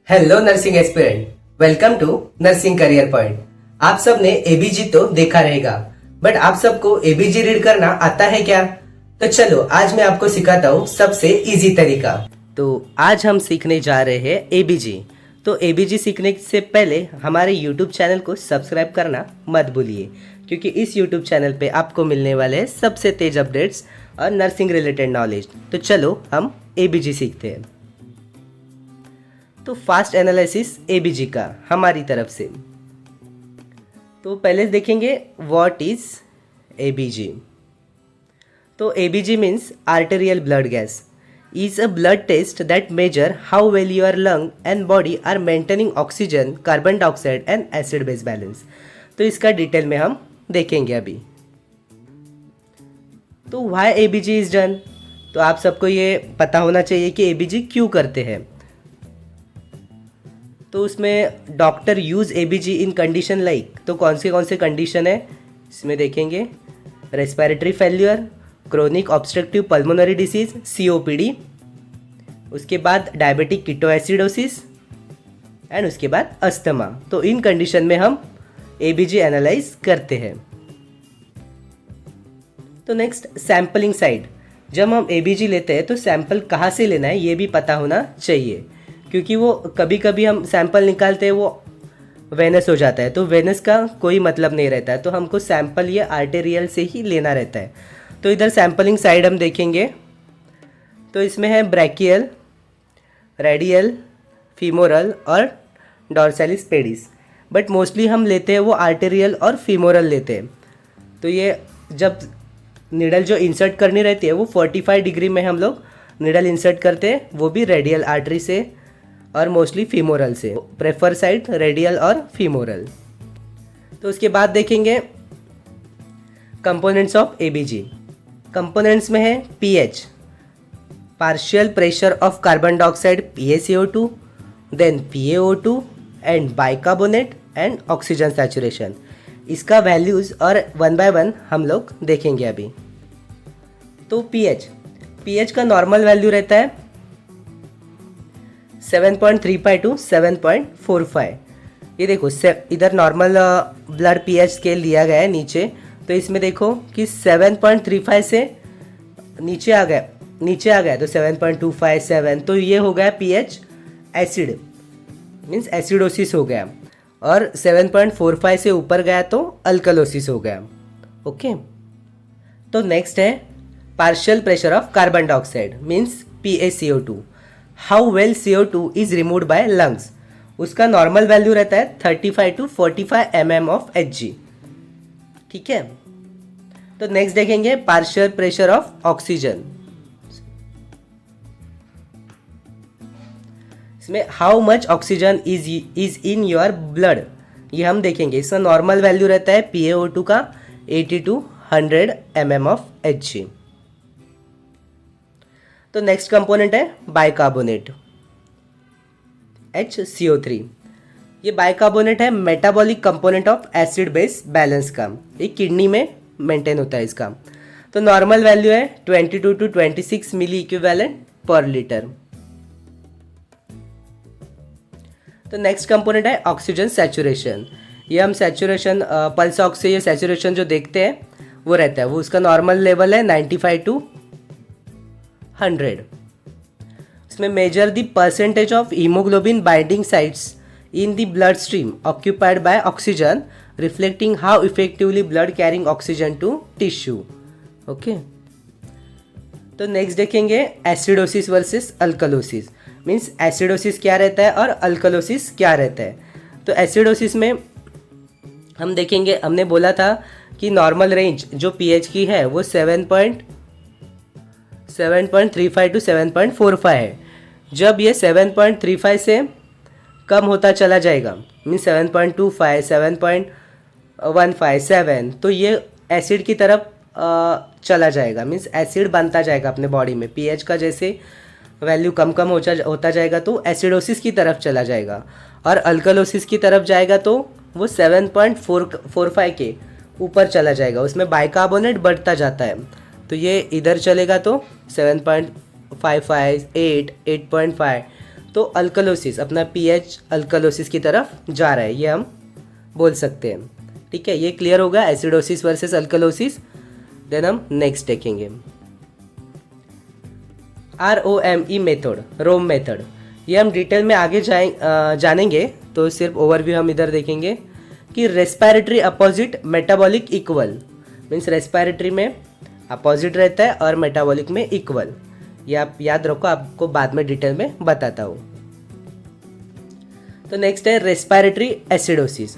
Hello nursing aspirant, welcome to nursing career point. आप सब ने एबीजी तो देखा रहेगा, बट आप सबको एबीजी रीड करना आता है क्या? तो चलो आज मैं आपको सिखाता हूँ सबसे इजी तरीका। तो आज हम सीखने जा रहे हैं एबीजी। तो एबीजी सीखने से पहले हमारे यूट्यूब चैनल को सब्सक्राइब करना मत भूलिए, क्योंकि इस यूट्यूब चैनल पे आपको मिलने वाले हैं सबसे तेज अपडेट्स और नर्सिंग रिलेटेड नॉलेज। तो चलो हम एबीजी सीखते हैं। तो फास्ट एनालिसिस एबीजी का हमारी तरफ से। तो पहले देखेंगे व्हाट इज एबीजी। तो ABG means arterial blood gas is a blood test that measure how well your lung and body are maintaining oxygen, carbon dioxide and acid base balance। तो इसका डिटेल में हम देखेंगे अभी। तो why ABG is done? तो आप सबको ये पता होना चाहिए कि ABG क्यों करते हैं। तो उसमें डॉक्टर यूज़ एबीजी इन कंडीशन लाइक, तो कौन से कंडीशन है इसमें देखेंगे। Respiratory failure, chronic obstructive pulmonary disease COPD, उसके बाद डायबिटिक कीटोएसिडोसिस एंड उसके बाद अस्थमा। तो इन कंडीशन में हम एबीजी एनालाइज करते हैं। तो नेक्स्ट सैम्पलिंग साइट। जब हम एबीजी लेते हैं तो सैंपल कहाँ से लेना है ये भी पता होना चाहिए, क्योंकि वो कभी कभी हम सैंपल निकालते हैं वो वेनस हो जाता है, तो वेनस का कोई मतलब नहीं रहता है, तो हमको सैंपल ये आर्टेरियल से ही लेना रहता है। तो इधर सैंपलिंग साइड हम देखेंगे तो इसमें है ब्रैकियल, रेडियल, फीमोरल और डॉर्सैलिस पेडिस, बट मोस्टली हम लेते हैं वो आर्टेरियल और फीमोरल लेते हैं। तो ये जब निडल जो इंसर्ट करनी रहती है वो 45 डिग्री में हम लोग निडल इंसर्ट करते हैं, वो भी रेडियल आर्टरी से और मोस्टली फीमोरल से। प्रेफर साइड रेडियल और फीमोरल। तो उसके बाद देखेंगे कंपोनेंट्स ऑफ एबीजी। कंपोनेंट्स में है pH, partial pressure of carbon dioxide PaCO2, then PaO2 and bicarbonate and oxygen saturation. इसका वैल्यूज़ और वन बाय वन हम लोग देखेंगे अभी। तो पीएच का नॉर्मल वैल्यू रहता है 7.35 टू 7.45। ये देखो इधर नॉर्मल ब्लड पीएच स्केल लिया गया है नीचे, तो इसमें देखो कि 7.35 से नीचे आ गया तो 7.25 7, तो ये हो गया पीएच एसिड, मीन्स एसिडोसिस हो गया, और 7.45 से ऊपर गया तो अल्कलोसिस हो गया। ओके। तो नेक्स्ट है partial pressure of carbon dioxide means PaCO2। How well CO2 is removed by lungs. उसका नॉर्मल वैल्यू रहता है 35 टू 45 mm ऑफ Hg। ठीक है। तो नेक्स्ट देखेंगे पार्शियल प्रेशर ऑफ ऑक्सीजन। इसमें how much oxygen is in your blood, ये हम देखेंगे। इसका नॉर्मल वैल्यू रहता है PaO2 का 80 टू 100 mm ऑफ Hg। तो नेक्स्ट कंपोनेंट है बाइकार्बोनेट HCO3। ये बाइकार्बोनेट है metabolic component of acid base balance का, ये किडनी में मेंटेन होता है इसका। तो नॉर्मल वैल्यू है 22 to 26 milliequivalent per litre. तो नेक्स्ट कंपोनेंट है ऑक्सीजन सैचुरेशन। ये हम सैचुरेशन पल्स ऑक्स से ये सैचुरेशन जो देखते हैं वो रहता है, वो उसका नॉर्मल लेवल है 95 टू 100। इसमें measure the percentage of haemoglobin binding sites in the blood stream occupied by oxygen, reflecting how effectively blood carrying oxygen to tissue. Okay. तो नेक्स्ट देखेंगे acidosis versus alkalosis. Means acidosis क्या रहता है और alkalosis क्या रहता है। तो एसिडोसिस में हम देखेंगे, हमने बोला था कि नॉर्मल रेंज जो पीएच की है वो 7.35 टू 7.45 है। जब ये 7.35 से कम होता चला जाएगा, मीन्स 7.25 7.15 7, तो ये एसिड की तरफ चला जाएगा, मीन्स एसिड बनता जाएगा अपने बॉडी में। पीएच का जैसे वैल्यू कम होता जाएगा तो एसिडोसिस की तरफ चला जाएगा, और अल्कलोसिस की तरफ जाएगा तो वो 7.45 के ऊपर चला जाएगा। उसमें बाइकार्बोनेट बढ़ता जाता है, तो ये इधर चलेगा तो 7.55 8 8.5, तो अल्कलोसिस, अपना पीएच अल्कलोसिस की तरफ जा रहा है, ये हम बोल सकते हैं। ठीक है, ये क्लियर होगा एसिडोसिस वर्सेस अल्कलोसिस। देन हम नेक्स्ट देखेंगे ROME मेथड, रोम मेथड। ये हम डिटेल में आगे जानेंगे, तो सिर्फ ओवरव्यू हम इधर देखेंगे कि respiratory opposite metabolic equal, means respiratory में अपोजिट रहता है और मेटाबॉलिक में इक्वल। ये आप याद रखो, आपको बाद में डिटेल में बताता हूँ। तो नेक्स्ट है respiratory acidosis.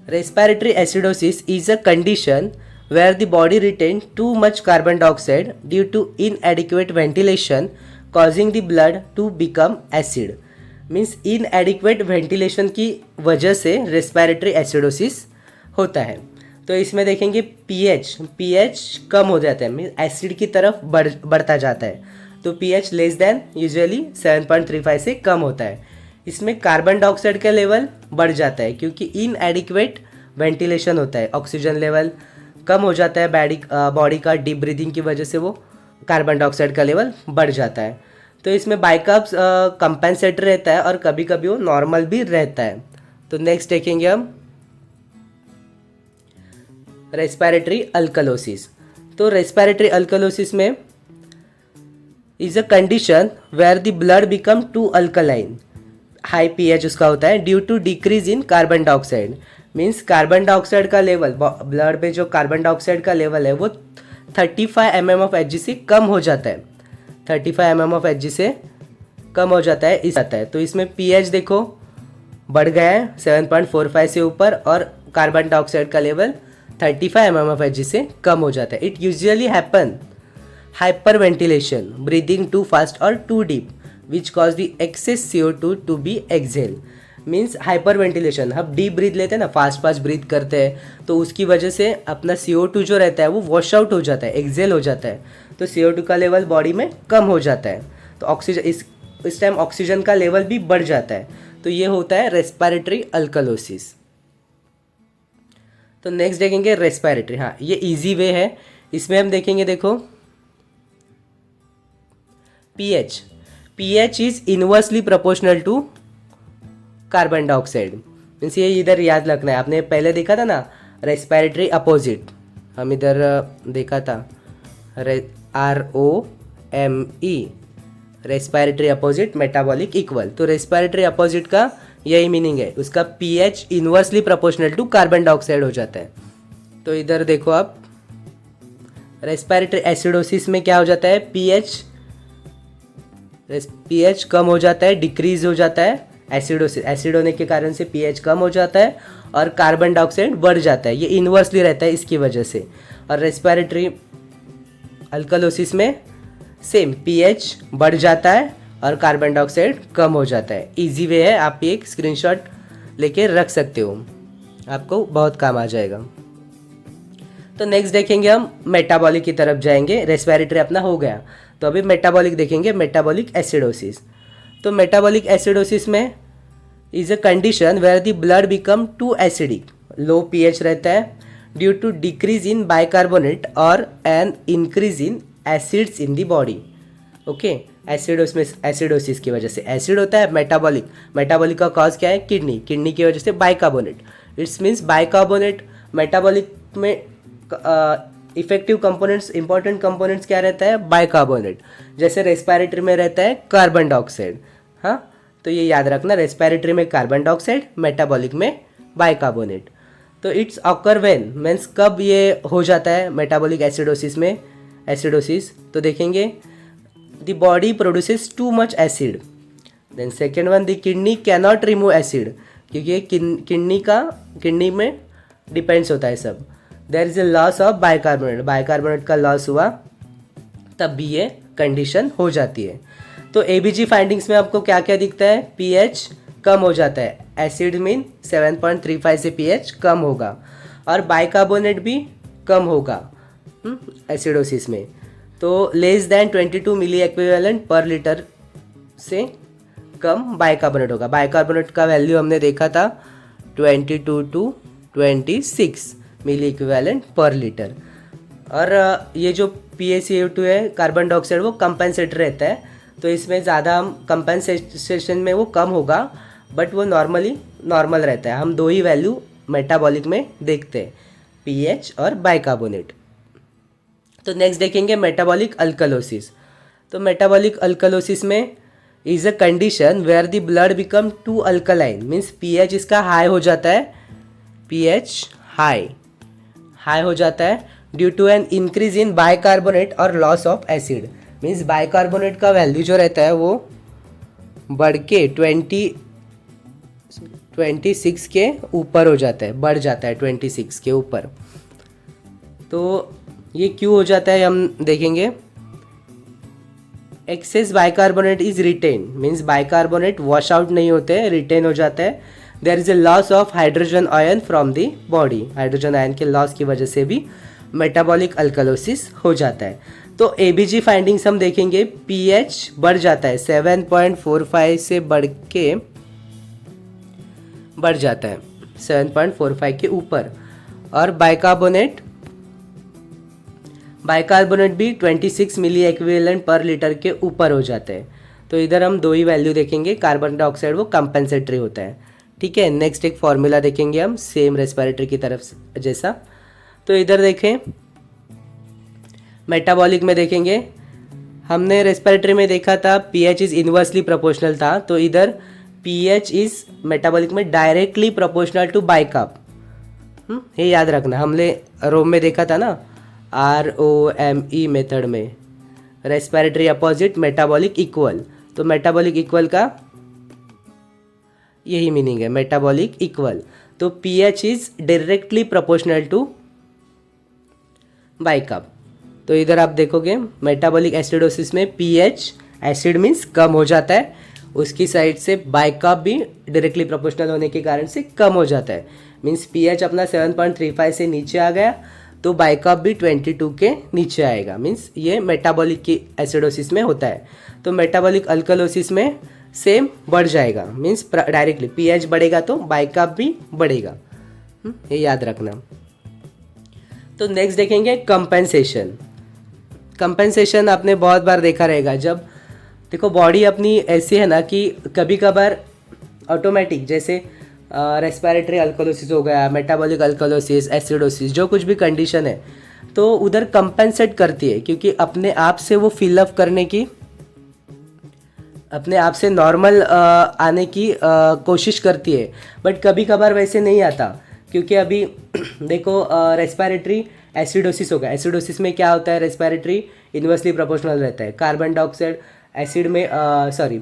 Respiratory acidosis is a condition where the body retains too much carbon dioxide due to inadequate ventilation causing the blood to become acid। Means inadequate ventilation की वजह से रेस्पिरेटरी एसिडोसिस होता है। तो इसमें देखेंगे pH कम हो जाता है, मीन्स एसिड की तरफ बढ़ता जाता है। तो pH लेस देन यूजुअली 7.35 से कम होता है। इसमें कार्बन डाइऑक्साइड का लेवल बढ़ जाता है क्योंकि इनएडिक्वेट वेंटिलेशन होता है, ऑक्सीजन लेवल कम हो जाता है बॉडी का, डीप ब्रीदिंग की वजह से वो कार्बन डाइऑक्साइड का लेवल बढ़ जाता है। तो इसमें बाइकार्ब्स कंपेंसेटर रहता है और कभी कभी वो नॉर्मल भी रहता है। तो नेक्स्ट देखेंगे हम रेस्पिरेटरी अल्कलोसिस। तो रेस्पिरेटरी अल्कलोसिस में is a condition where the blood become too alkaline, high pH उसका होता है, due to decrease in carbon dioxide. Means carbon dioxide का लेवल, ब्लड में जो कार्बन डाइऑक्साइड का लेवल है वो 35 mm ऑफ Hg से कम हो जाता है, 35 mm ऑफ Hg से कम हो जाता है इस आता है। तो इसमें pH देखो बढ़ गया है 7.45 से ऊपर और कार्बन डाइऑक्साइड का लेवल 35 mm ऑफ Hg से कम हो जाता है। It usually happen hyperventilation, breathing too fast और too deep which cause the excess CO2 to be excel. Means hyperventilation, हम डीप ब्रीथ लेते हैं ना, फास्ट ब्रीथ करते हैं, तो उसकी वजह से अपना CO2 जो रहता है वो वॉश आउट हो जाता है, एक्सेल हो जाता है। तो CO2 का लेवल बॉडी में कम हो जाता है, तो ऑक्सीजन इस टाइम ऑक्सीजन का लेवल भी बढ़ जाता है। तो ये होता है रेस्पिरेटरी अल्कलोसिस। तो नेक्स्ट देखेंगे रेस्पिरेटरी, हाँ ये इजी वे है। इसमें हम देखेंगे, देखो pH is inversely proportional to carbon dioxide. Means ये इधर याद रखना है, आपने पहले देखा था ना रेस्पिरेटरी अपोजिट, हम इधर देखा था ROME, respiratory opposite metabolic equal. तो रेस्पिरेटरी अपोजिट का यही मीनिंग है, उसका pH inversely proportional to carbon dioxide हो जाता है। तो इधर देखो आप, रेस्पिरेटरी एसिडोसिस में क्या हो जाता है, pH कम हो जाता है, डिक्रीज हो जाता है। एसिड होने के कारण से pH कम हो जाता है और कार्बन डाइऑक्साइड बढ़ जाता है, ये इन्वर्सली रहता है इसकी वजह से। और रेस्पिरेटरी अल्कलोसिस में सेम pH बढ़ जाता है और कार्बन डाइऑक्साइड कम हो जाता है। इजी वे है, आप एक स्क्रीनशॉट लेके रख सकते हो, आपको बहुत काम आ जाएगा। तो नेक्स्ट देखेंगे हम मेटाबॉलिक की तरफ जाएंगे। रेस्पिरेटरी अपना हो गया, तो अभी मेटाबॉलिक देखेंगे, मेटाबॉलिक एसिडोसिस। तो मेटाबॉलिक एसिडोसिस में is a condition where the blood become too acidic, low pH रहता है, due to decrease in bicarbonate और an increase in acids in the body. Okay, acidosis की वजह से एसिड होता है। मेटाबॉलिक का कॉज क्या है, किडनी की वजह से bicarbonate. It's means bicarbonate metabolic में इफेक्टिव कंपोनेंट्स, इंपॉर्टेंट कंपोनेंट्स क्या रहता है, बाइकार्बोनेट। जैसे रेस्पिरेटरी में रहता है कार्बन डाइऑक्साइड, हाँ तो ये याद रखना, रेस्पिरेटरी में कार्बन डाइऑक्साइड, मेटाबॉलिक में बाइकार्बोनेट। तो इट्स ऑकर व्हेन, मीन्स कब ये हो जाता है मेटाबॉलिक एसिडोसिस में, एसिडोसिस। तो देखेंगे the body produces too much acid. Then second one, the kidney can not remove acid, क्योंकि किडनी में डिपेंड्स होता है सब। There is a loss of bicarbonate का लॉस हुआ, तब भी ये कंडीशन हो जाती है। तो एबीजी फाइंडिंग्स में आपको क्या क्या दिखता है, pH कम हो जाता है, एसिड मीन 7.35 से pH कम होगा और बाइकार्बोनेट भी कम होगा एसिडोसिस में। तो less than 22 milliequivalent per litre से कम बाइकार्बोनेट होगा। बाइकार्बोनेट का वैल्यू हमने देखा था 22 to 26 milliequivalent per litre. और ये जो PaCO2 है, कार्बन डाइऑक्साइड, वो कंपेंसेटर रहता है, तो इसमें ज़्यादा हम कंपनसेशन में वो कम होगा, बट वो नॉर्मल रहता है। हम दो ही वैल्यू मेटाबॉलिक में देखते हैं, पीएच और बाइकार्बोनेट। तो नेक्स्ट देखेंगे मेटाबॉलिक अल्कलोसिस। तो मेटाबॉलिक अल्कलोसिस में is a condition where the blood become too alkaline, means pH इसका हाई हो जाता है, पीएच हाई हो जाता है due to an increase in bicarbonate और loss of acid. Means bicarbonate का वैल्यू जो रहता है वो बढ़ के 26 के ऊपर हो जाता है, बढ़ जाता है 26 के ऊपर। तो ये क्यों हो जाता है हम देखेंगे। Excess bicarbonate is retain, means bicarbonate wash out नहीं होते हैं, रिटेन हो जाता है। There is a loss of hydrogen ion from the body, hydrogen ion के लॉस की वजह से भी मेटाबॉलिक अल्कलोसिस हो जाता है। तो एबीजी फाइंडिंग्स हम देखेंगे, पीएच बढ़ जाता है 7.45 से बढ़ जाता है 7.45 के ऊपर, और बाइकार्बोनेट भी 26 मिली एक्विवेलेंट पर लीटर के ऊपर हो जाते हैं। तो इधर हम दो ही वैल्यू देखेंगे, कार्बन डाइऑक्साइड वो कंपेंसेटरी होता है, ठीक है। नेक्स्ट एक फॉर्मूला देखेंगे हम सेम रेस्पिरेटरी की तरफ जैसा। तो इधर देखें मेटाबॉलिक में देखेंगे, हमने रेस्पिरेटरी में देखा था पीएच इज इन्वर्सली प्रोपोर्शनल था, तो इधर पीएच इज मेटाबॉलिक में डायरेक्टली प्रोपोर्शनल टू बाइकार्ब। ये याद रखना, हमने रोम में देखा था ना, ROME मेथड में, रेस्पिरेटरी अपोजिट मेटाबॉलिक इक्वल। तो मेटाबॉलिक इक्वल का यही मीनिंग है, मेटाबॉलिक इक्वल। तो pH is directly proportional to bicarb. तो इधर आप देखोगे मेटाबॉलिक एसिडोसिस में पीएच, एसिड मीन्स कम हो जाता है, उसकी साइड से बाइकार्ब भी डायरेक्टली प्रोपोर्शनल होने के कारण से कम हो जाता है। मीन्स पीएच अपना 7.35 से नीचे आ गया, तो बाइकार्ब भी 22 के नीचे आएगा। मीन्स ये मेटाबॉलिक की एसिडोसिस में होता है। तो मेटाबॉलिक अल्कलोसिस में सेम बढ़ जाएगा, मीन्स डायरेक्टली पीएच बढ़ेगा तो बाइकार्ब भी बढ़ेगा, ये याद रखना। तो नेक्स्ट देखेंगे कंपेंसेशन आपने बहुत बार देखा रहेगा। जब देखो बॉडी अपनी ऐसी है ना कि कभी कभार ऑटोमेटिक, जैसे रेस्पिरेटरी अल्कलोसिस हो गया, मेटाबॉलिक अल्कलोसिस, एसिडोसिस, जो कुछ भी कंडीशन है, तो उधर कंपेंसेट करती है, क्योंकि अपने आप से वो फिलअप करने की, अपने आप से नॉर्मल आने की कोशिश करती है। बट कभी कभार वैसे नहीं आता, क्योंकि अभी देखो रेस्पिरेटरी एसिडोसिस होगा, एसिडोसिस में क्या होता है, रेस्पिरेटरी इन्वर्सली प्रोपोर्शनल रहता है, कार्बन डाइऑक्साइड एसिड में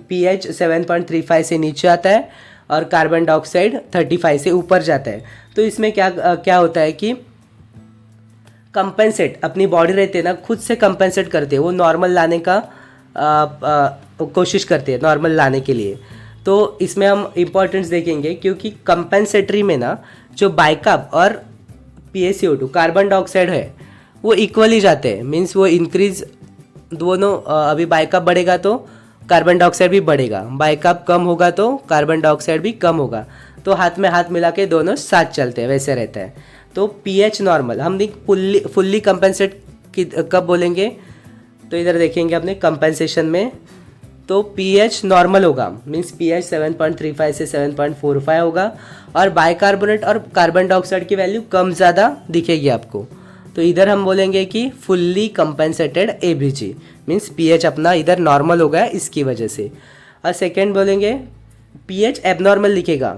पीएच 7.35 से नीचे आता है और कार्बन डाइऑक्साइड 35 से ऊपर जाता है। तो इसमें क्या होता है कि कंपेंसेट अपनी बॉडी रहती है ना, खुद से कंपेंसेट करते हैं, वो नॉर्मल लाने का कोशिश करते हैं, नॉर्मल लाने के लिए। तो इसमें हम इम्पोर्टेंस देखेंगे, क्योंकि कंपेंसेटरी में ना जो बाइकार्ब और PaCO2 कार्बन डाइऑक्साइड है वो इक्वली जाते हैं, मीन्स वो इंक्रीज दोनों, अभी बाइकार्ब बढ़ेगा तो कार्बन डाइऑक्साइड भी बढ़ेगा, बाइकार्ब कम होगा तो कार्बन डाइऑक्साइड भी कम होगा, तो हाथ में हाथ मिला के दोनों साथ चलते हैं, वैसे रहता है। तो पीएच नॉर्मल, हम फुल्ली कंपेंसेट कब बोलेंगे, तो इधर देखेंगे अपने कंपेंसेशन में, तो पीएच नॉर्मल होगा, मीन्स पीएच 7.35 से 7.45 होगा, और बाइकार्बोनेट और कार्बन डाइऑक्साइड की वैल्यू कम ज़्यादा दिखेगी आपको। तो इधर हम बोलेंगे कि fully compensated ABG, means pH अपना इधर नॉर्मल हो गया इसकी वजह से। और सेकेंड बोलेंगे पीएच एबनॉर्मल दिखेगा,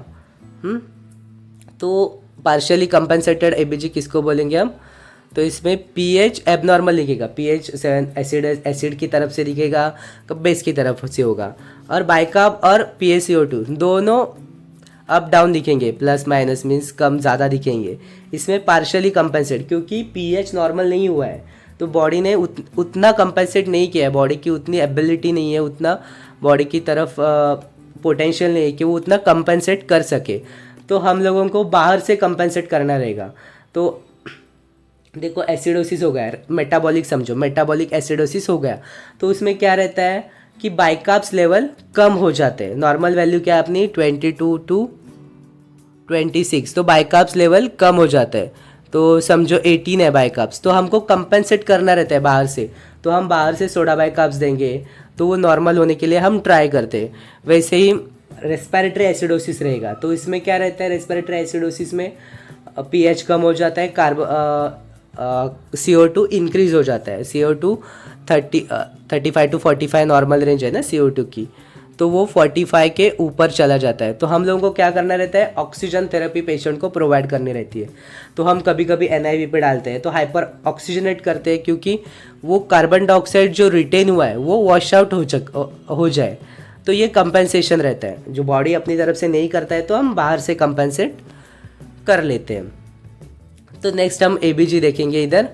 तो पार्शियली कंपेंसेटेड एबीजी किसको बोलेंगे हम, तो इसमें पीएच एबनॉर्मल दिखेगा, पीएच 7 एसिड की तरफ से दिखेगा, बेस की तरफ से होगा, और बाइकार्ब और PaCO2 दोनों अप डाउन दिखेंगे, प्लस माइनस मीन्स कम ज़्यादा दिखेंगे। इसमें पार्शियली कंपेंसेट, क्योंकि पीएच नॉर्मल नहीं हुआ है, तो बॉडी ने उतना कंपेंसेट नहीं किया है, बॉडी की उतनी एबिलिटी नहीं है, उतना बॉडी की तरफ पोटेंशियल नहीं है कि वो उतना कंपेंसेट कर सके। तो हम लोगों को बाहर से कंपेंसेट करना रहेगा। तो देखो एसिडोसिस हो गया, मेटाबॉलिक समझो, मेटाबॉलिक एसिडोसिस हो गया, तो उसमें क्या रहता है कि बाइकार्ब्स लेवल कम हो जाते हैं। नॉर्मल वैल्यू क्या है अपनी 22 to 26, तो बाइकार्ब्स लेवल कम हो जाता है, तो समझो 18 है बाइकार्ब्स, तो हमको कंपेंसेट करना रहता है बाहर से, तो हम बाहर से सोडा बाइकार्ब्स देंगे, तो वो नॉर्मल होने के लिए हम ट्राई करते हैं। वैसे ही रेस्पिरेटरी एसिडोसिस रहेगा, तो इसमें क्या रहता है, रेस्पिरेटरी एसिडोसिस में pH कम हो जाता है, CO2 इंक्रीज हो जाता है। CO2 35 to 45 नॉर्मल रेंज है ना CO2 की, तो वो 45 के ऊपर चला जाता है। तो हम लोगों को क्या करना रहता है, ऑक्सीजन थेरेपी पेशेंट को प्रोवाइड करनी रहती है। तो हम कभी कभी NIV पे डालते हैं, तो हाइपर ऑक्सीजनेट करते हैं, क्योंकि वो कार्बन डाइऑक्साइड जो रिटेन हुआ है वो वॉश आउट हो जाए। तो ये कंपेंसेशन रहता है, जो बॉडी अपनी तरफ से नहीं करता है तो हम बाहर से कंपेंसेट कर लेते हैं। तो नेक्स्ट हम ABG देखेंगे इधर।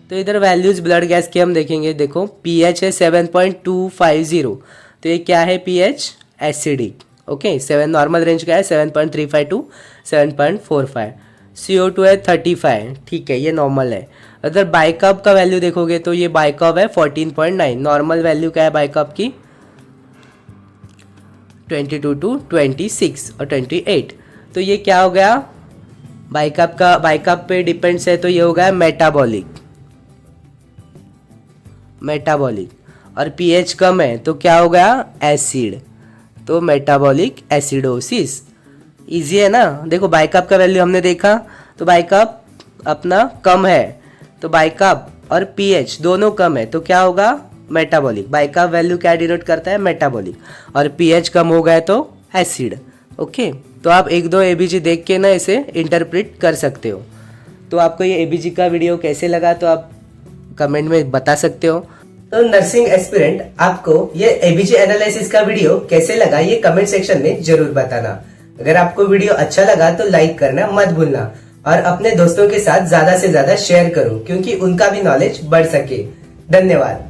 तो इधर वैल्यूज ब्लड गैस की हम देखेंगे। देखो pH है 7.250, तो ये क्या है, pH acidic. Okay, 7 normal range का है 7.35 टू 7.45। CO2 है 35, ठीक है, ये नॉर्मल है। अगर बाइकअप का वैल्यू देखोगे तो ये बाइकअप है 14.9, नॉर्मल वैल्यू क्या है बाइकअप की 22 टू 26 और 28। तो ये क्या हो गया, बाइकअप पे डिपेंड्स है, तो ये हो गया मेटाबॉलिक। और pH कम है तो क्या हो गया, एसिड, तो मेटाबॉलिक एसिडोसिस। इजी है ना। देखो बाइकअप का वैल्यू हमने देखा, तो बाइकअप अपना कम है, तो बाइकअप और pH दोनों कम है, तो क्या होगा, मेटाबॉलिक। बाइकअप वैल्यू क्या डिनोट करता है, मेटाबॉलिक, और pH कम हो गया तो एसिड। ओके, तो आप 1-2 ABG देख के ना इसे इंटरप्रेट कर सकते हो। तो आपको ये ABG का वीडियो कैसे लगा तो आप कमेंट में बता सकते हो। तो नर्सिंग एस्पिरेंट, आपको ये ABG एनालिसिस का वीडियो कैसे लगा ये कमेंट सेक्शन में जरूर बताना। अगर आपको वीडियो अच्छा लगा तो लाइक करना मत भूलना, और अपने दोस्तों के साथ ज्यादा से ज्यादा शेयर करो, क्योंकि उनका भी नॉलेज बढ़ सके। धन्यवाद।